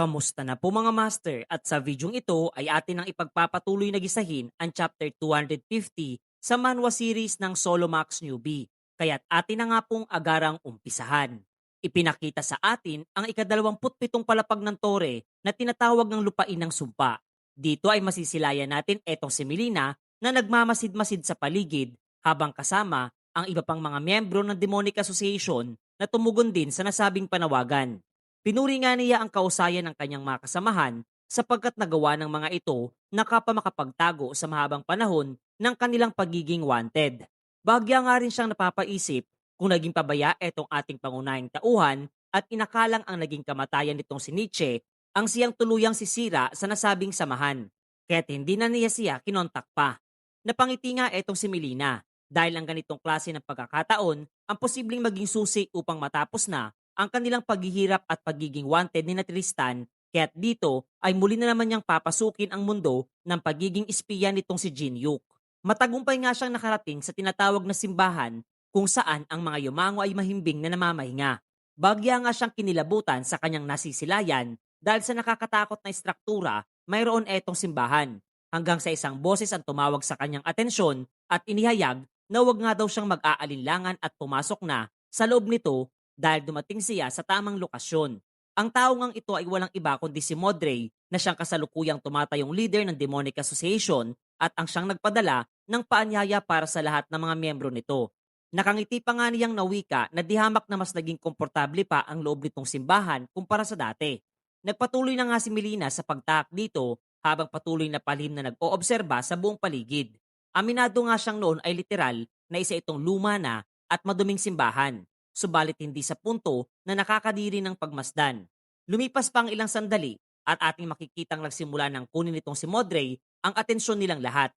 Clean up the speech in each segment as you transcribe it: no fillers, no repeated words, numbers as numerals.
Kamusta na po mga master? At sa videong ito ay atin ang ipagpapatuloy na gisahin ang chapter 250 sa manhwa series ng Solo Max Newbie. Kaya't atin na nga pong agarang umpisahan. Ipinakita sa atin ang ika-27 palapag ng tore na tinatawag ng lupain ng sumpa. Dito ay masisilayan natin etong si Melina na nagmamasid-masid sa paligid habang kasama ang iba pang mga miyembro ng Demonic Association na tumugon din sa nasabing panawagan. Pinuri nga niya ang kausayan ng kanyang mga kasamahan sapagkat nagawa ng mga ito na kapamakapagtago sa mahabang panahon ng kanilang pagiging wanted. Bagya nga rin siyang napapaisip kung naging pabaya etong ating pangunahing tauhan at inakalang ang naging kamatayan nitong si Nietzsche ang siyang tuluyang sisira sa nasabing samahan. Kaya't hindi na niya siya kinontak pa. Napangiti nga etong si Melina dahil ang ganitong klase ng pagkakataon ang posibleng maging susi upang matapos na ang kanilang paghihirap at pagiging wanted ni na Tristan, kaya't dito ay muli na naman niyang papasukin ang mundo ng pagiging espiya nitong si Jin Yuk. Matagumpay nga siyang nakarating sa tinatawag na simbahan kung saan ang mga yumango ay mahimbing na namamahinga. Bagya nga siyang kinilabutan sa kanyang nasisilayan dahil sa nakakatakot na istruktura mayroon etong simbahan. Hanggang sa isang boses ang tumawag sa kanyang atensyon at inihayag na wag nga daw siyang mag-aalinlangan at pumasok na sa loob nito dahil dumating siya sa tamang lokasyon. Ang tao ngang ito ay walang iba kundi si Modrey na siyang kasalukuyang tumatayong leader ng Demonic Association at ang siyang nagpadala ng paanyaya para sa lahat ng mga miyembro nito. Nakangiti pa nga niyang nawika na dihamak na mas naging komportable pa ang loob nitong simbahan kumpara sa dati. Nagpatuloy na nga si Melina sa pagtahak dito habang patuloy na palihim na nag-oobserba sa buong paligid. Aminado nga siyang noon ay literal na isa itong luma na at maduming simbahan, subalit hindi sa punto na nakakadiri ng pagmasdan. Lumipas pa ang ilang sandali at ating makikitang nagsimula ng kunin itong si Modrey ang atensyon nilang lahat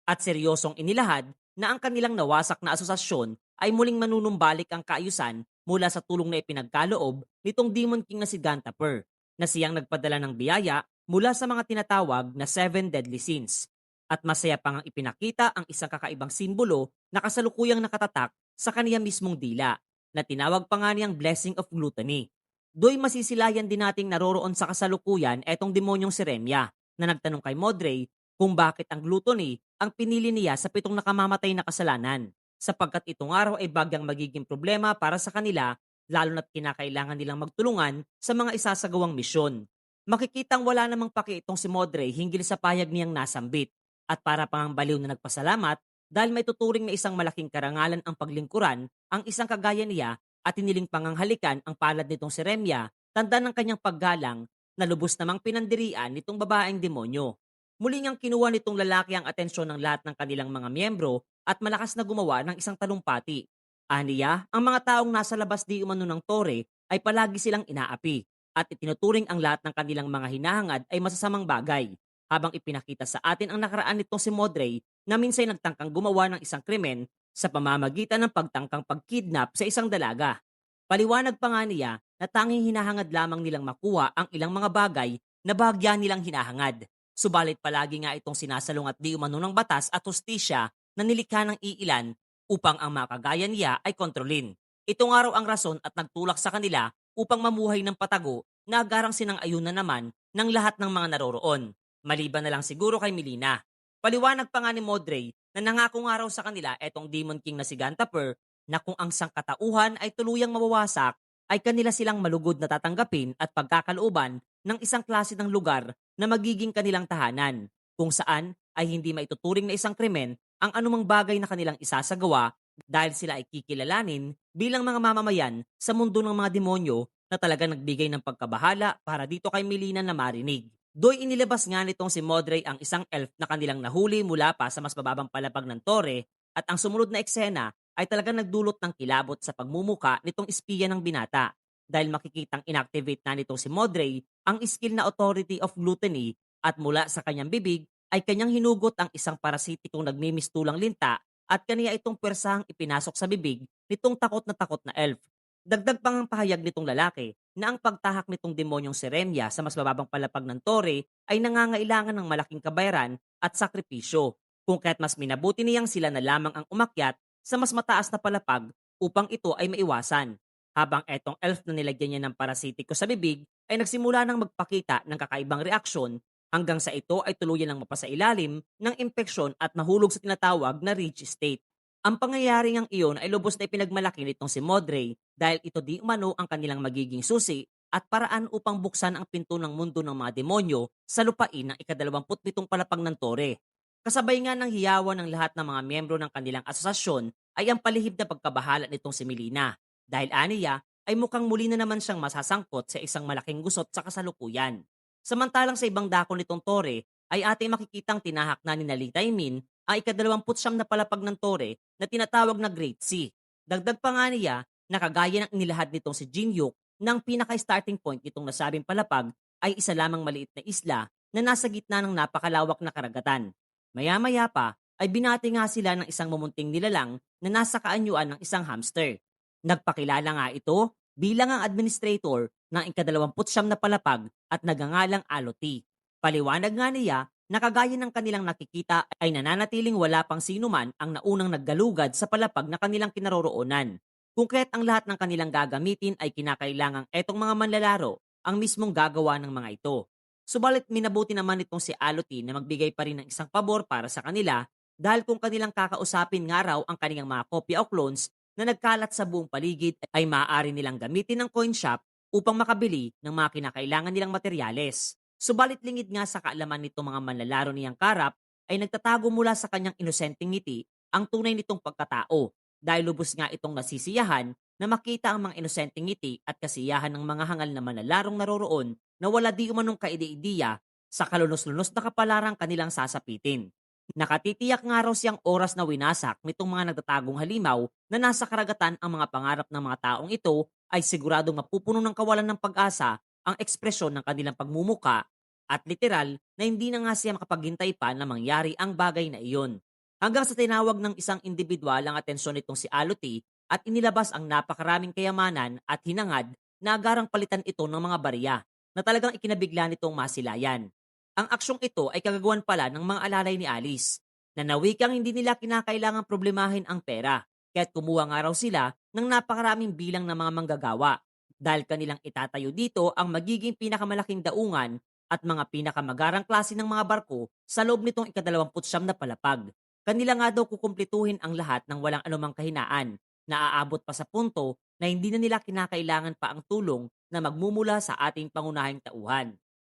at seryosong inilahad na ang kanilang nawasak na asosasyon ay muling manunumbalik ang kaayusan mula sa tulong na ipinagkaloob nitong Demon King na si Gantaper na siyang nagpadala ng biyaya mula sa mga tinatawag na Seven Deadly Sins. At masaya pang ipinakita ang isang kakaibang simbolo na kasalukuyang nakatatak sa kaniya mismong dila na tinawag pa nga niyang Blessing of Gluttony. Do'y masisilayan din nating naroroon sa kasalukuyan etong demonyong si Remya na nagtanong kay Modrey kung bakit ang gluttony ang pinili niya sa 7 nakamamatay na kasalanan sapagkat itong araw ay bagyang magiging problema para sa kanila lalo na't kinakailangan nilang magtulungan sa mga isasagawang misyon. Makikitang wala namang paki itong si Modrey hinggil sa payag niyang nasambit at para pang baliw na nagpasalamat dahil may tuturing na isang malaking karangalan ang paglingkuran ang isang kagaya niya at hiniling panganghalikan ang palad nitong si Remya, tanda ng kanyang paggalang na lubos namang pinandirian nitong babaeng demonyo. Muli niyang kinuha nitong lalaki ang atensyon ng lahat ng kanilang mga miyembro at malakas na gumawa ng isang talumpati. Aniya, ang mga taong nasa labas di umano ng tore ay palagi silang inaapi at itinuturing ang lahat ng kanilang mga hinahangad ay masasamang bagay habang ipinakita sa atin ang nakaraan nitong si Modrey na minsay nagtangkang gumawa ng isang krimen sa pamamagitan ng pagtangkang pagkidnap sa isang dalaga. Paliwanag pa nga niya na tanging hinahangad lamang nilang makuha ang ilang mga bagay na bahagya nilang hinahangad. Subalit palagi nga itong sinasalungat di umano ng batas at hustisya na nilikha ng iilan upang ang mga kagaya niya ay kontrolin. Ito nga raw ang rason at nagtulak sa kanila upang mamuhay ng patago na agarang sinang-ayun na naman ng lahat ng mga naroroon. Maliban na lang siguro kay Melina. Paliwanag pa nga ni Modrey na nangako nga raw sa kanila etong Demon King na si Gantaper na kung ang sangkatauhan ay tuluyang mawawasak, ay kanila silang malugod na tatanggapin at pagkakalooban ng isang klase ng lugar na magiging kanilang tahanan, kung saan ay hindi maituturing na isang krimen ang anumang bagay na kanilang isasagawa dahil sila ay kikilalanin bilang mga mamamayan sa mundo ng mga demonyo na talaga nagbigay ng pagkabahala para dito kay Melina na marinig. Doy inilabas nga nitong si Modrey ang isang elf na kanilang nahuli mula pa sa mas bababang palapag ng tore at ang sumunod na eksena ay talagang nagdulot ng kilabot sa pagmumuka nitong espiya ng binata dahil makikitang inactivate na nitong si Modrey ang skill na Authority of Gluttony at mula sa kanyang bibig ay kanyang hinugot ang isang parasitikong nagmimistulang linta at kaniya itong pwersahang ipinasok sa bibig nitong takot na elf. Dagdag pang ang pahayag nitong lalaki na ang pagtahak nitong demonyong si Remya sa mas bababang palapag ng tore ay nangangailangan ng malaking kabayaran at sakripisyo, kung kaya't mas minabuti niyang sila na lamang ang umakyat sa mas mataas na palapag upang ito ay maiwasan. Habang etong elf na nilagyan niya ng parasitiko sa bibig ay nagsimula ng magpakita ng kakaibang reaksyon hanggang sa ito ay tuluyan ng mapasailalim ng impeksyon at mahulog sa tinatawag na rage state. Ang pangyayari ng iyon ay lubos na ipinagmalaki nitong si Modray dahil ito di umano ang kanilang magiging susi at paraan upang buksan ang pinto ng mundo ng mga demonyo sa lupain ng ika-27 palapag ng tore. Kasabay nga ng hiyawan ng lahat ng mga miyembro ng kanilang asosasyon ay ang palihim na pagkabahala nitong si Melina. Dahil aniya ay mukhang muli na naman siyang masasangkot sa isang malaking gusot sa kasalukuyan. Samantalang sa ibang dako nitong tore ay ating makikitang tinahak na ni Nalitay Min ang ika-29 na palapag ng tore na tinatawag na Great Sea. Dagdag pa nga niya na kagaya ng inilahad nitong si Jinyuk ng pinaka-starting point nitong nasabing palapag ay isa lamang maliit na isla na nasa gitna ng napakalawak na karagatan. Maya-maya pa ay binati nga sila ng isang mumunting nilalang na nasa kaanyuan ng isang hamster. Nagpakilala nga ito bilang ang administrator ng ika-29 na palapag at nagangalang Aloti. Paliwanag nga niya na kagaya ng kanilang nakikita ay nananatiling wala pang sino man ang naunang naggalugad sa palapag na kanilang kinaroroonan. Kung kaya't ang lahat ng kanilang gagamitin ay kinakailangang etong mga manlalaro ang mismong gagawa ng mga ito. Subalit minabuti naman itong si Aloti na magbigay pa rin ng isang pabor para sa kanila dahil kung kanilang kakausapin nga raw ang kanilang mga kopya o clones na nagkalat sa buong paligid ay maaari nilang gamitin ng coin shop upang makabili ng mga kinakailangan nilang materyales. Subalit lingid nga sa kaalaman nitong mga manlalaro niyang karap ay nagtatago mula sa kanyang inosenteng ngiti ang tunay nitong pagkatao dahil lubos nga itong nasisiyahan na makita ang mga inosenteng ngiti at kasiyahan ng mga hangal na manlalarong naroroon na wala di umanong kaide-ideya sa kalunos-lunos na kapalarang kanilang sasapitin. Nakatitiyak nga raw siyang oras na winasak nitong mga nagtatagong halimaw na nasa karagatan ang mga pangarap ng mga taong ito ay siguradong mapupuno ng kawalan ng pag-asa ang ekspresyon ng kanilang pagmumuka at literal na hindi na nga siya makapaghintay pa na mangyari ang bagay na iyon. Hanggang sa tinawag ng isang individual ang atensyon nitong si Aloti at inilabas ang napakaraming kayamanan at hinangad na agarang palitan ito ng mga barya na talagang ikinabigla nitong masilayan. Ang aksyong ito ay kagagawan pala ng mga alalay ni Alice, na nawikang hindi nila kinakailangang problemahin ang pera, kaya't kumuha nga raw sila ng napakaraming bilang ng mga manggagawa, dahil kanilang itatayo dito ang magiging pinakamalaking daungan at mga pinakamagarang klase ng mga barko sa loob nitong ika-29 na palapag. Kanila nga daw kukumpletuhin ang lahat ng walang anumang kahinaan, na aabot pa sa punto na hindi na nila kinakailangan pa ang tulong na magmumula sa ating pangunahing tauhan.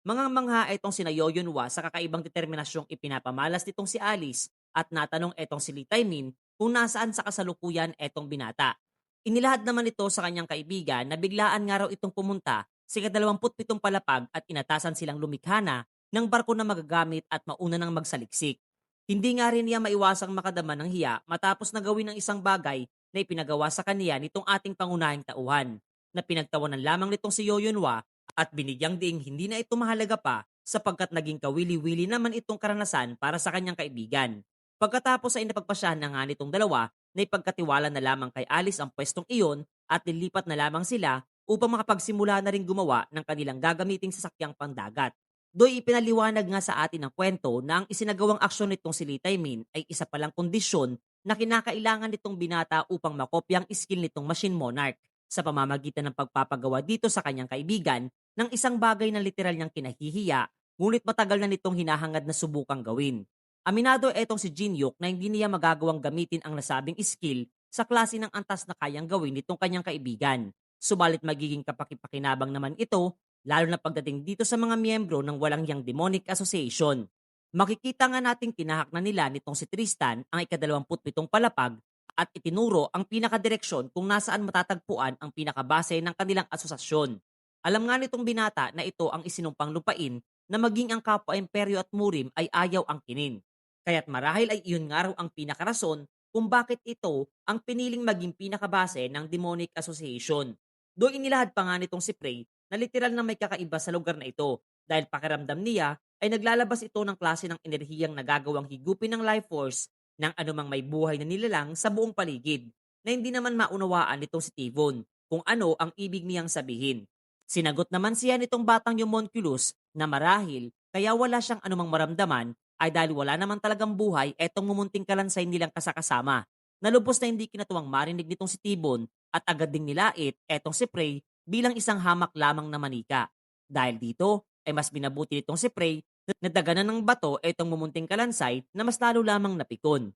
Mangha etong sina Yoyonwa sa kakaibang determinasyong ipinapamalas nitong si Alice at natanong etong si Lee Taemin kung nasaan sa kasalukuyan etong binata. Inilahad naman ito sa kanyang kaibigan na biglaan nga raw itong pumunta sa ika-27 palapag at inatasan silang lumikha na ng barko na magagamit at mauna ng magsaliksik. Hindi nga rin niya maiwasang makadama ng hiya matapos na gawin ng isang bagay na ipinagawa sa kaniya nitong ating pangunahing tauhan, na pinagtawanan lamang nitong si Yoyonwa at binigyang ding hindi na ito mahalaga pa sapagkat naging kawili-wili naman itong karanasan para sa kanyang kaibigan. Pagkatapos ay napagpasyahan na nga nitong dalawa na ipagkatiwala na lamang kay Alice ang pwestong iyon at lilipat na lamang sila upang makapagsimula na rin gumawa ng kanilang gagamiting sasakyang pangdagat. Doy ipinaliwanag nga sa atin ng kwento na ang isinagawang aksyon nitong si Lee Taemin ay isa palang kondisyon na kinakailangan nitong binata upang makopya ang skill nitong Machine Monarch sa pamamagitan ng pagpapagawa dito sa kanyang kaibigan ng isang bagay na literal niyang kinahihiya, ngunit matagal na nitong hinahangad na subukang gawin. Aminado etong si Jinyuk na hindi niya magagawang gamitin ang nasabing skill sa klase ng antas na kayang gawin nitong kanyang kaibigan. Subalit magiging kapakipakinabang naman ito, lalo na pagdating dito sa mga miyembro ng walang yang Demonic Association. Makikita nga nating tinahak na nila nitong si Tristan ang ika-27 palapag at itinuro ang pinakadireksyon kung nasaan matatagpuan ang pinakabase ng kanilang asosasyon. Alam nga nitong binata na ito ang isinumpang lupain na maging ang kapwa Imperyo at Murim ay ayaw angkinin. Kaya't marahil ay iyon nga raw ang pinakarason kung bakit ito ang piniling maging pinakabase ng Demonic Association. Doon inilahad pa nga nitong si Prey na literal na may kakaiba sa lugar na ito dahil pakiramdam niya ay naglalabas ito ng klase ng enerhiyang nagagawang higupin ng life force ng anumang may buhay na nilalang sa buong paligid, na hindi naman maunawaan nitong si Tivon kung ano ang ibig niyang sabihin. Sinagot naman siya nitong batang Homunculus na marahil kaya wala siyang anumang maramdaman ay dahil wala naman talagang buhay etong mumunting kalansay nilang kasakasama. Nalubos na hindi kinatuwang marinig nitong si Tibon at agad ding nilait etong si Prey bilang isang hamak lamang na manika. Dahil dito, ay mas binabuti nitong si Prey na daganan ng bato itong mumunting kalansay na mas lalo lamang napikon.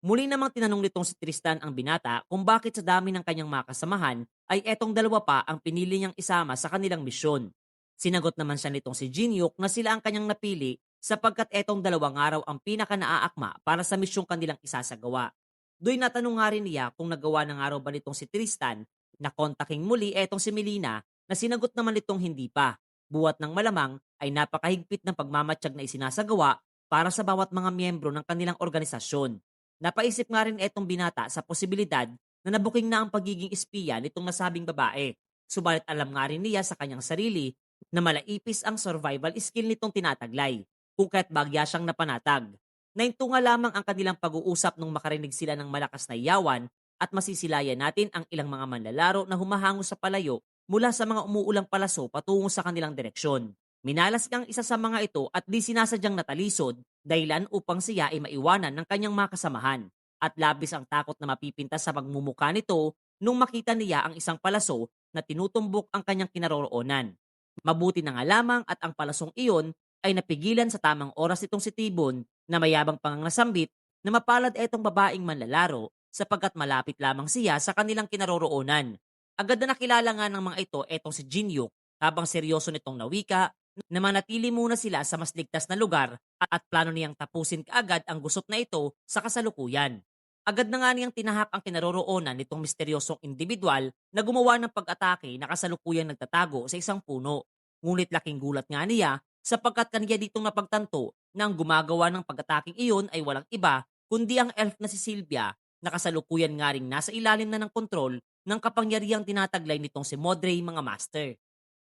Muli namang tinanong nitong si Tristan ang binata kung bakit sa dami ng kanyang mga kasamahan ay etong dalawa pa ang pinili niyang isama sa kanilang misyon. Sinagot naman siya nitong si Jinyuk na sila ang kanyang napili sapagkat etong dalawang araw ang pinaka naaakma para sa misyong kanilang isasagawa. Do'y natanong nga rin niya kung nagawa ng araw ba nitong si Tristan na kontaking muli etong si Melina na sinagot naman nitong hindi pa. Buwat ng malamang ay napakahigpit ng pagmamatsyag na isinasagawa para sa bawat mga miyembro ng kanilang organisasyon. Napaisip nga rin etong binata sa posibilidad na nabuking na ang pagiging espiya nitong nasabing babae. Subalit alam nga rin niya sa kanyang sarili na malaipis ang survival skill nitong tinataglay, kung kaya't bagya siyang napanatag. Nahinto nga lamang ang kanilang pag-uusap nung makarinig sila ng malakas na iyawan at masisilayan natin ang ilang mga manlalaro na humahango sa palayo mula sa mga umuulang palaso patungo sa kanilang direksyon. Minalas ang isa sa mga ito at di sinasadyang natalisod dahilan upang siya ay maiwanan ng kanyang mga kasamahan at labis ang takot na mapipintas sa pagmumukha nito nung makita niya ang isang palaso na tinutumbok ang kanyang kinaroroonan. Mabuti na nga lamang at ang palasong iyon ay napigilan sa tamang oras itong si Tibon na mayabang pangangasambit na mapalad etong babaeng manlalaro sapagkat malapit lamang siya sa kanilang kinaroroonan. Agad na nakilala nga ng mga ito etong si Jinyuk habang seryoso nitong nawika na manatili muna sila sa mas ligtas na lugar at plano niyang tapusin kaagad ang gusot na ito sa kasalukuyan. Agad na nga niyang tinahak ang kinaroroonan nitong misteryosong individual na gumawa ng pag-atake na kasalukuyang nagtatago sa isang puno. Ngunit laking gulat nga niya sapagkat kaniya ditong napagtanto na ang gumagawa ng pag-ataking iyon ay walang iba kundi ang elf na si Sylvia na kasalukuyan nga ring nasa ilalim na ng kontrol ng kapangyarihang tinataglay nitong si Modray mga master.